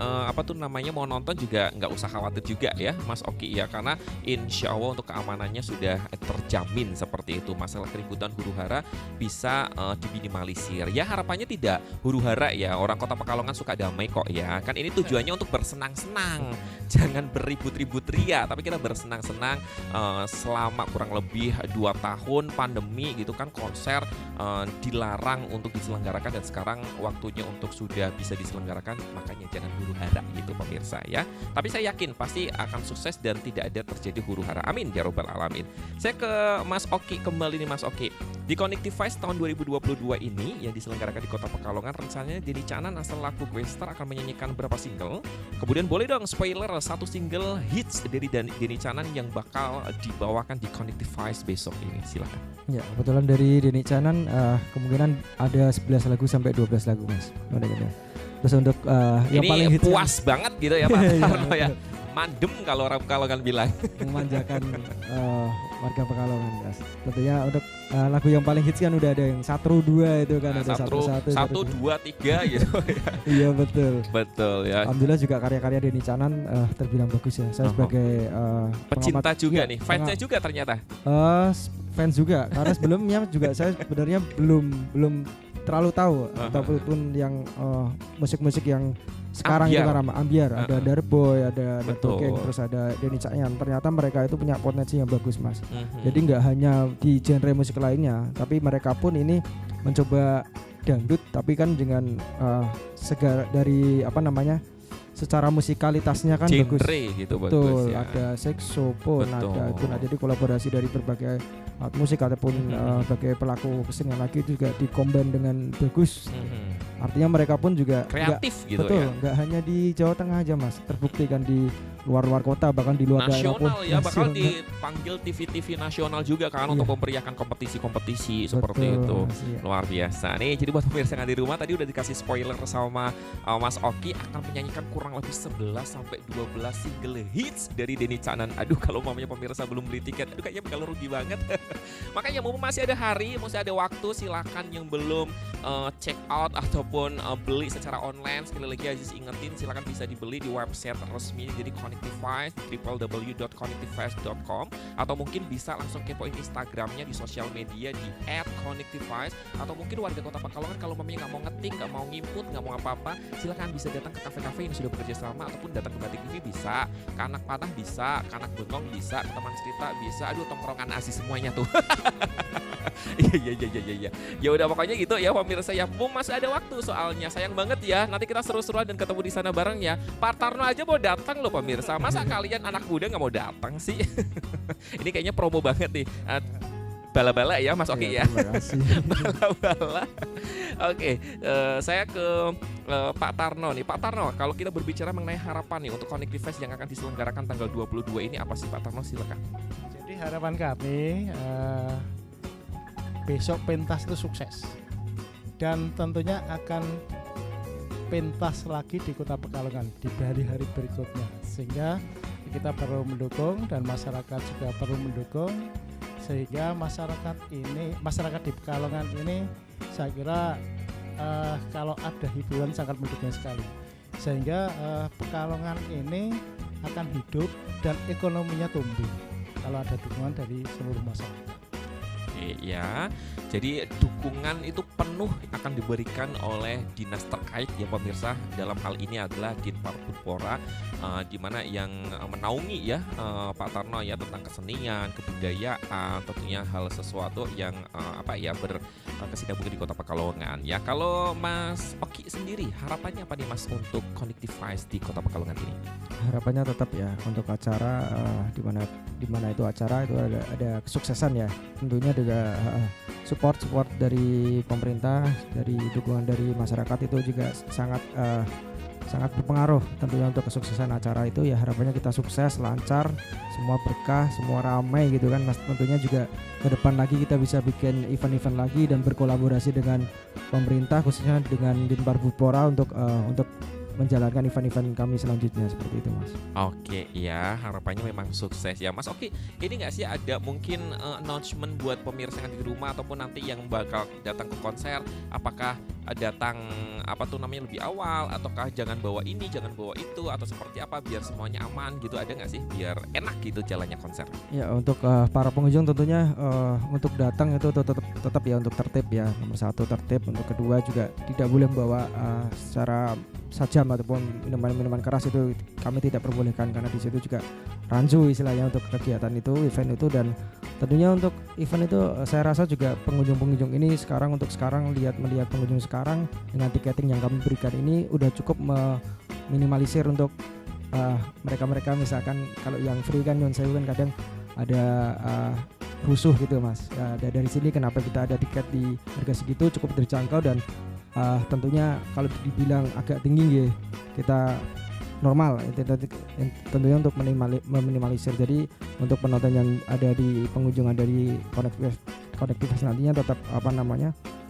mau nonton juga nggak usah khawatir juga ya Mas Oki ya, karena insya Allah untuk keamanannya sudah terjamin seperti itu. Masalah keributan huru hara bisa diminimalisir. Ya harapannya tidak huru hara ya. Orang Kota Pekalongan suka damai kok ya. Kan ini tujuannya untuk bersenang-senang. Jangan beribut-ribut ria, tapi kita bersenang-senang selama kurang lebih 2 tahun pandemi gitu kan, konser dilarang untuk diselenggarakan, dan sekarang waktunya untuk sudah bisa diselenggarakan, makanya jangan huru hara gitu pemirsa ya. Tapi saya yakin pasti akan sukses dan tidak ada terjadi huru hara. Amin ya robbal alamin. Saya ke Mas Oki kembali nih Mas Oki. Di Connective Fest tahun 2022 ini yang diselenggarakan di Kota Pekalongan, rencananya Denny Canan selaku guest star akan menyanyikan berapa single? Kemudian boleh dong spoiler 1 single hits dari Denny Canan yang bakal dibawakan di Connective Fest besok ini, silakan. Ya, kebetulan dari Denny Canan kemungkinan ada 11 lagu sampai 12 lagu Mas. Terus untuk yang ini paling hits puas banget gitu ya Pak Tarno ya. mandem kalau orang Pekalongan bilang. memanjakan warga Pekalongan, Mas. Tentunya untuk lagu yang paling hits kan udah ada yang Satru 2 itu kan, ada satu dua tiga gitu. Iya betul. Betul ya. Alhamdulillah juga karya-karya Denny Canan terbilang bagus ya. Saya sebagai pecinta juga iya, nih, fansnya juga ternyata. Fans juga, karena sebelumnya juga saya sebenarnya belum terlalu tahu ataupun yang musik-musik yang sekarang itu kan ambiar, ada Darboy, ada Networking, terus ada Denny Canan. Ternyata mereka itu punya potensi yang bagus, Mas. Jadi nggak hanya di genre musik lainnya, tapi mereka pun ini mencoba dangdut, tapi kan dengan segar dari secara musikalitasnya kan genre bagus. Gitu, betul, bagus ya. ada saxophone, ada jadi kolaborasi dari berbagai alat musik ataupun sebagai pelaku kesenian lagi juga dikombin dengan bagus. Artinya mereka pun juga kreatif gitu betul, ya. Nggak hanya di Jawa Tengah aja, Mas. Terbukti kan di luar kota, bahkan di luar daerah pun. Nasional ya, bakal dipanggil TV-TV nasional juga kan untuk memeriahkan kompetisi-kompetisi seperti itu. Luar biasa. Nih, jadi buat pemirsa yang di rumah tadi udah dikasih spoiler sama Mas Oki akan menyanyikan kurang lebih 11 sampai 12 single hits dari Denny Canan. Aduh, kalau mamanya pemirsa belum beli tiket, aduh kayaknya bakal rugi banget. Makanya mau masih ada hari, masih ada waktu, silakan yang belum check out ataupun beli secara online, sekali lagi Aziz ingetin silakan bisa dibeli di website resmi jadi Connectivize, www.connectivize.com, atau mungkin bisa langsung kepoin Instagramnya di sosial media di @connectivize, atau mungkin warga Kota Pekalongan kalau mamanya nggak mau ngetik, nggak mau nginput, nggak mau apa-apa, silakan bisa datang ke kafe-kafe yang sudah bekerja sama ataupun datang ke Batik TV bisa, ke Anak Panah bisa, ke Anak Bengong bisa, ke Teman Cerita bisa. Aduh, tongkrongan Aziz semuanya tuh. Iya. Ya udah pokoknya gitu ya pemirsa ya. Masih ada waktu soalnya. Sayang banget ya. Nanti kita seru-seruan dan ketemu di sana bareng ya. Pak Tarno aja mau datang loh pemirsa. Masa kalian anak muda nggak mau datang sih? Ini kayaknya promo banget nih. Bala-bala ya Mas Oki ya. Terima kasih. Bala-bala. Oke, saya ke Pak Tarno nih. Pak Tarno, kalau kita berbicara mengenai harapan nih untuk Connectivize yang akan diselenggarakan tanggal 22 ini apa sih Pak Tarno, silakan. Jadi harapan kami besok pentas itu sukses dan tentunya akan pentas lagi di Kota Pekalongan di hari-hari berikutnya, sehingga kita perlu mendukung dan masyarakat juga perlu mendukung, sehingga masyarakat di Pekalongan ini saya kira kalau ada hiburan sangat mendukung sekali, sehingga Pekalongan ini akan hidup dan ekonominya tumbuh kalau ada dukungan dari seluruh masyarakat. Ya, jadi dukungan itu penuh akan diberikan oleh dinas terkait ya pemirsa. Dalam hal ini adalah Dinpar Budpora, di mana yang menaungi ya Pak Tarno ya tentang kesenian, kebudayaan, tentunya hal sesuatu yang berkesinambungan di Kota Pekalongan ya. Kalau Mas Oki sendiri harapannya apa nih Mas untuk Connectivize di Kota Pekalongan ini? Harapannya tetap ya untuk acara di mana itu acara itu ada kesuksesan ya. Tentunya juga support dari pemerintah, dari dukungan dari masyarakat itu juga sangat berpengaruh tentunya untuk kesuksesan acara itu ya. Harapannya kita sukses, lancar, semua berkah, semua ramai gitu kan Mas. Tentunya juga ke depan lagi kita bisa bikin event-event lagi dan berkolaborasi dengan pemerintah, khususnya dengan Dinpar Budpora untuk menjalankan event-event kami selanjutnya seperti itu Mas. Oke ya, harapannya memang sukses ya Mas. Oke, ini nggak sih ada mungkin announcement buat pemirsa yang di rumah ataupun nanti yang bakal datang ke konser, apakah datang lebih awal ataukah jangan bawa ini, jangan bawa itu, atau seperti apa biar semuanya aman gitu, ada nggak sih biar enak gitu jalannya konser? Ya untuk para pengunjung tentunya untuk datang itu tetap ya untuk tertib ya, nomor satu tertib, untuk kedua juga tidak boleh membawa secara sajam ataupun minuman keras itu kami tidak perbolehkan, karena di situ juga rancu istilahnya untuk kegiatan itu, event itu. Dan tentunya untuk event itu saya rasa juga pengunjung ini melihat pengunjung sekarang dengan tiketing yang kami berikan ini udah cukup meminimalisir untuk mereka misalkan kalau yang free kan non sewu kan kadang ada rusuh gitu Mas. Dari sini kenapa kita ada tiket di harga segitu cukup terjangkau, dan tentunya kalau dibilang agak tinggi ya kita normal tentunya untuk meminimalisir. Jadi untuk penonton yang ada di pengunjung ada di Connectivize nantinya tetap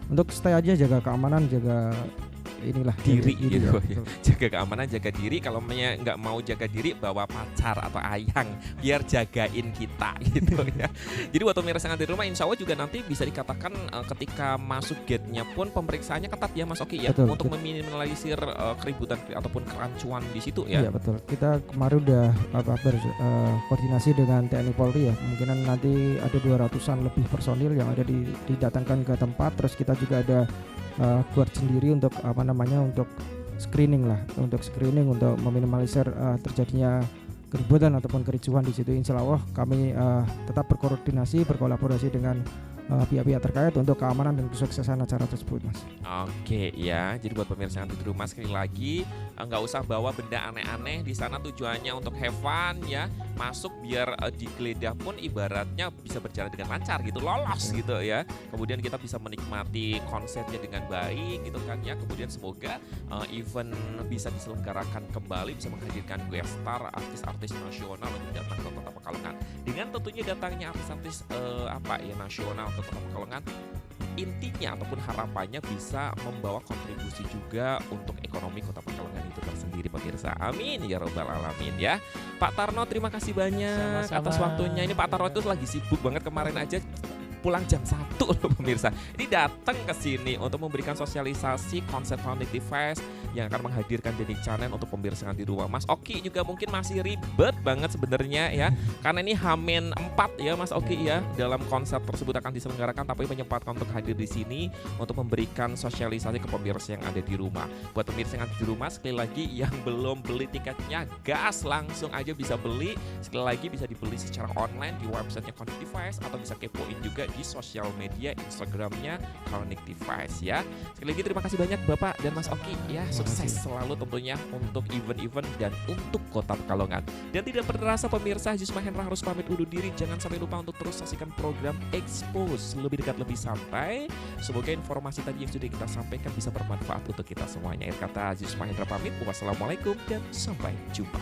untuk stay aja, jaga keamanan, jaga inilah diri ya, gitu ya. betul. Jaga keamanan, jaga diri. Kalau nggak mau jaga diri, bawa pacar atau ayang biar jagain kita gitu ya. Jadi buat pemirsa yang ada di rumah, insya Allah juga nanti bisa dikatakan ketika masuk gate-nya pun pemeriksaannya ketat ya Mas Oki ya, Betul, untuk meminimalisir keributan ataupun kerancuan di situ ya. Iya betul. Kita kemarin udah koordinasi dengan TNI Polri ya. Kemungkinan nanti ada 200-an lebih personil yang ada didatangkan ke tempat. Terus kita juga ada guard sendiri untuk untuk screening untuk meminimalisir terjadinya keributan ataupun kericuhan di situ. Insya Allah kami tetap berkoordinasi, berkolaborasi dengan pihak-pihak terkait untuk keamanan dan kesuksesan acara tersebut, Mas. Oke ya, jadi buat pemirsa yang ada di rumah sekali lagi nggak usah bawa benda aneh-aneh di sana, tujuannya untuk have fun ya, masuk biar digeledah pun ibaratnya bisa berjalan dengan lancar gitu, lolos gitu ya. Kemudian kita bisa menikmati konsernya dengan baik gitu kan ya. Kemudian semoga event bisa diselenggarakan kembali, bisa menghadirkan guest star, artis-artis nasional untuk datang ke Kota Pekalongan. Dengan tentunya datangnya artis-artis nasional ke Kota Pekalongan, intinya ataupun harapannya bisa membawa kontribusi juga untuk ekonomi Kota Pekalongan itu tersendiri pemirsa. Amin ya robbal alamin ya. Pak Tarno, terima kasih banyak Sama-sama. atas waktunya. Ini Pak Tarno itu lagi sibuk banget, kemarin aja pulang jam 1 loh pemirsa. Ini datang ke sini untuk memberikan sosialisasi konsep Connective Fest yang akan menghadirkan Denik Channel untuk pemirsa di rumah. Mas Oki juga mungkin masih ribet banget sebenarnya ya, karena ini Hamin 4 ya Mas Oki ya. Dalam konsep tersebut akan diselenggarakan, tapi menyempatkan untuk hadir di sini untuk memberikan sosialisasi ke pemirsa yang ada di rumah. Buat pemirsa yang ada di rumah, sekali lagi yang belum beli tiketnya, gas langsung aja bisa beli. Sekali lagi bisa dibeli secara online di websitenya Connective Fest, atau bisa kepoin juga di sosial media Instagramnya Connective Fest ya. Sekali lagi terima kasih banyak Bapak dan Mas Oki ya. Sukses selalu tentunya untuk event-event dan untuk Kota Pekalongan. Dan tidak terasa pemirsa, Haji Mahendra harus pamit undur diri. Jangan sampai lupa untuk terus saksikan program Expose, lebih dekat lebih santai. Semoga informasi tadi yang sudah kita sampaikan bisa bermanfaat untuk kita semuanya. Akhir kata Haji Mahendra pamit. Wassalamualaikum dan sampai jumpa.